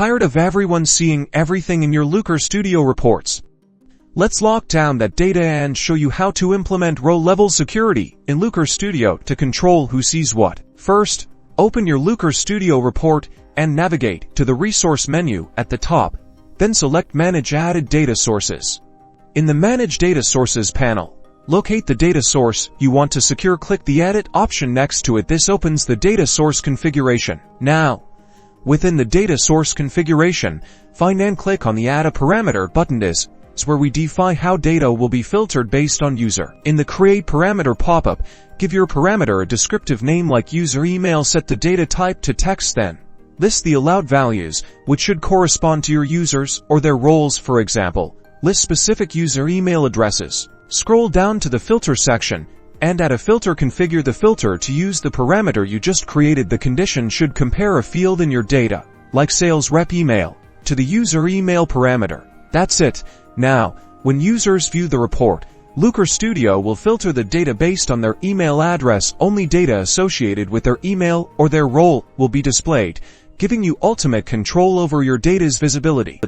Tired of everyone seeing everything in your Looker Studio reports? Let's lock down that data and show you how to implement row-level security in Looker Studio to control who sees what. First, open your Looker Studio report and navigate to the Resource menu at the top. Then select Manage Added Data Sources. In the Manage Data Sources panel, locate the data source you want to secure. Click the Edit option next to it. This opens the data source configuration. Now, within the data source configuration, find and click on the Add a Parameter button. This is where we define how data will be filtered based on user. In the Create Parameter pop-up, give your parameter a descriptive name like user email. Set the data type to text, then list the allowed values, which should correspond to your users or their roles. For example, list specific user email addresses. Scroll down to the Filter section and add a filter. Configure the filter to use the parameter you just created. The condition should compare a field in your data, like sales rep email, to the user email parameter. That's it. Now, when users view the report, Looker Studio will filter the data based on their email address. Only data associated with their email or their role will be displayed, giving you ultimate control over your data's visibility.